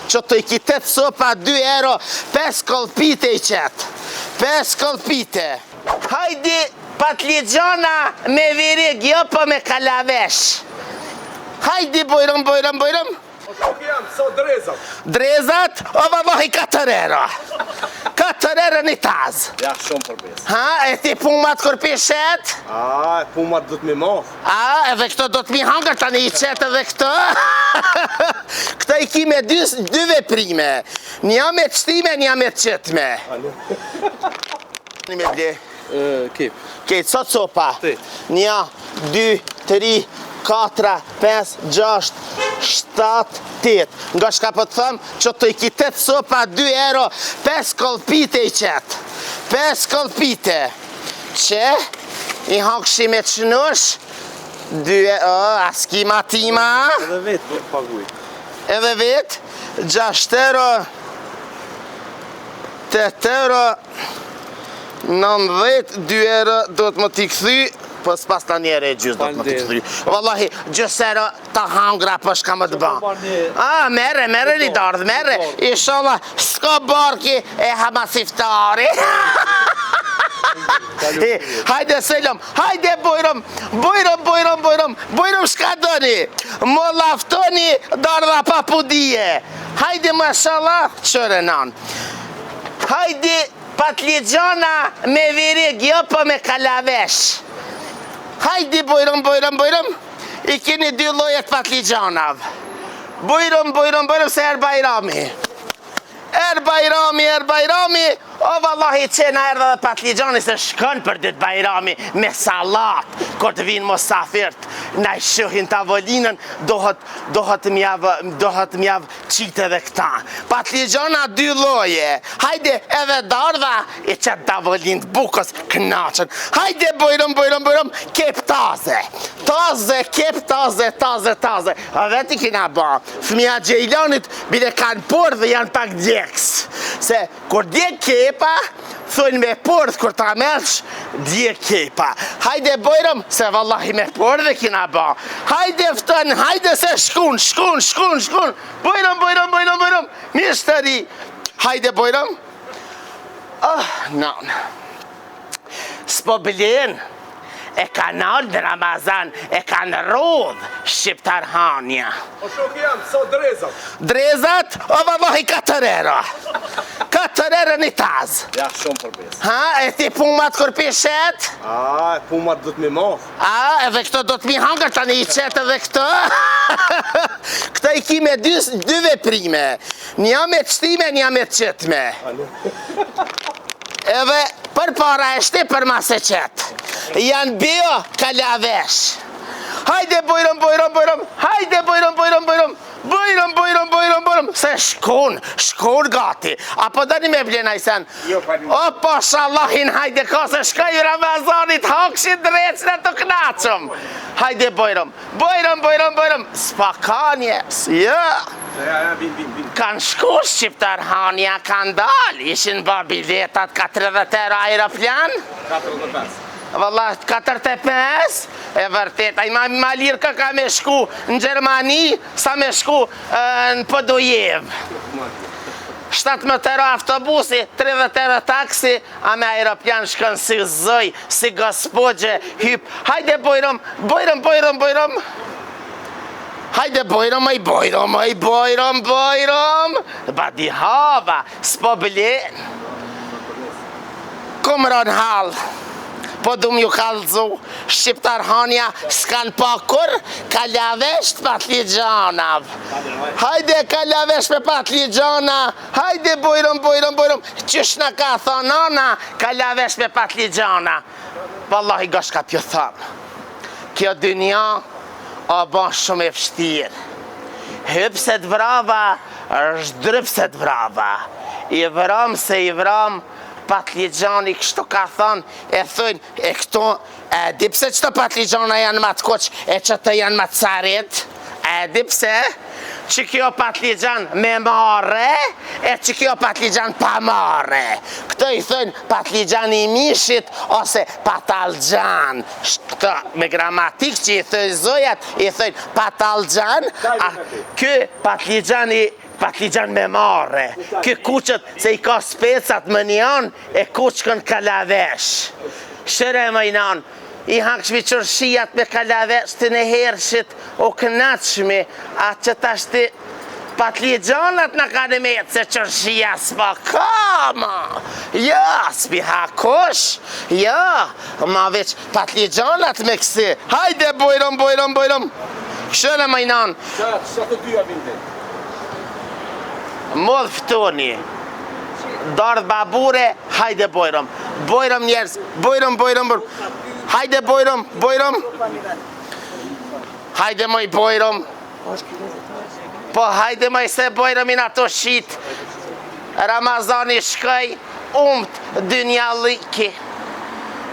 që të i kitet sopa 2 euro, 5 kolpite i qetë. 5 kolpite. Hajdi patligjana me virig, jo po me kalavesh. Hajdi bojrëm. O shok jam, so drezat. Drezat, o vallahi 4 euro. 4 euro një taz. Ja, shumë përbes. Ha, e ti pumat kur pishet? A, pumat do të mi moh. A, edhe këto do të mi hangër tani i qetë edhe këto? Këto i ki me 2 veprime. Nja me të shtime, nja me të qëtme. Një me ble. Kip. Kejtë, sot sopa? Ti. 1, 2, 3, 4, 5, 6, 7, 8. Nga shka po të thëmë që të i kitet sopa 2 euro, 5 kolpite i qetë. 5 kolpite. Që i hangëshi me qënush, 2 euro, aski matima. Edhe vetë paguj. Edhe vetë, 6 euro, 8 euro, 90, 2 euro do të më t'i këthy, po s'pas ta njere e gjysë do të më t'i këthy. Wallahi, gjysë euro ta hangra po shka më të ban. A, mere një dardhë, mere. Inshallah, s'ka barki e hamasiftari. Hajde selam, hajde bojrëm shka doni. Më laftoni dardha papudije. Hajde mashallah, qëre nan. Hajde patligjana me virig, jo po me kalavesh. Hajde bojrëm. I keni 2 llojet patligjanav. Bojrëm se Bajrami. Bajrami. O vallahi qena erdhe dhe patligjani se shkon për dit Bajrami me salat. Kur të vinë mosafirt, na i shohin tavolinën, dohet mjav qitë dhe këta. Patligjana 2 lloje. Hajde edhe dardha i qëtë tavolinë të bukës knaqën. Hajde bojrëm, kep taze. Kep taze. A veti kina ba. Fëmija Gjejlanit bile kanë por dhe janë pak djeks. Se kur djek kepa, thujnë me pordh kur ta mersh, djek kepa. Hajde bojrëm, se vallahi me pordh dhe kina ba. Hajde ftën, hajde se shkun. Bojrëm. Mishtëri. Hajde bojrëm. Non. S'po blen. E kanë ardhë Ramazan, e kanë rodhë shqiptar hanja. O shok jam, so drezat. Drezat, o vallahi 4 euro. 4 euro një taz. Ja, shumë përbes. Ha, e ti pumat kur pishet? A, pumat do të mi moh. A, edhe këto do të mi hangër tani i qetë edhe këto? Këto i ki me 2 veprime. Nja me të shtime, nja me të qëtme. Edhe për para e shti për mas e qetë. Janë bio kalavesh. Hajde bojrëm. Hajde bojrëm. Se shkon gati. Apo dani me blena i sen. O pashallahin hajde ka se shka ju Ramazanit hakshin drecën e të knaqëm. Hajde bojrëm. S'pa kanje. Ja, vin. Kanë shku shqiptar hanja kanë dal. Ishin ba biletat 40 euro aeroplan. 45. Valla 45, e vërtet, ma lirë ka me shku në Gjermani, sa me shku në Podojev. 17 euro autobusi, 30 euro taksi, a me aeroplan shkën si zëj, si gospodje, hyp. Hajde bojrëm. Hajde bojrëm. Badi hava, s'po blen. Komron hal. Po du m'ju kalzu, shqiptar hanja s'kan pa kur kalavesh të patligjanav. Hajde kalavesh me patligjana, hajde bojrëm. Qysh në ka thonana, kalavesh me patligjana. Wallahi gash ka pjo thamë. Kjo dynja o ban shumë e fështirë. Hypset vrava, është drypset vrava. I vram, patligjani kështu ka thonë, e thënë, e këto, di pse qëto patligjana janë ma të koq, e qëto janë ma të carit, di pse, që kjo patligjan me mare, e që kjo patligjan pa mare. Këto i thënë patligjan i mishit, ose patalgjan. Këto me gramatik që i thënë zojat, i thënë patalgjan, kë patligjan patligjan me marre. Kë kuqët se i ka specat më njan e kuqkën kalavesh. Shëre më inan, i hakshmi qërshijat me kalavesh të në hershit o kënaqshmi, atë që tashti patligjanat në kanë metë se qërshia s'pa kama. Ja, s'pi hakosh. Ja, ma veç patligjanat me kësi. Hajde, bojrom. Shëre më inan. Sa të dyja vinte. Modh ftoni. Dardh babure, hajde bojrom. Bojrom njerëz, bojrom. Hajde bojrom. Hajde moj bojrom. Po hajde moj se bojromin ato shit. Ramazani shkoj, umt dynja liki.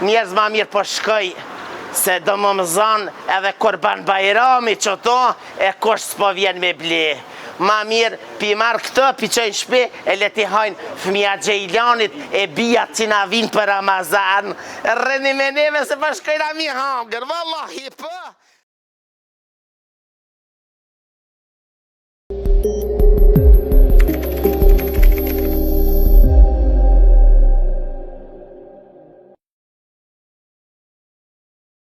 Njerëz ma mirë po shkoj. Se do më mëzon edhe Kurban Bajrami që to e kush s'po vjen me ble. Ma mirë pi marrë këto, pi qojnë shpe e leti hajnë fëmija Gjejlanit e bia që na vinë për Ramazan. Rëni me neve se për shkojna mi hangër, vallahi për.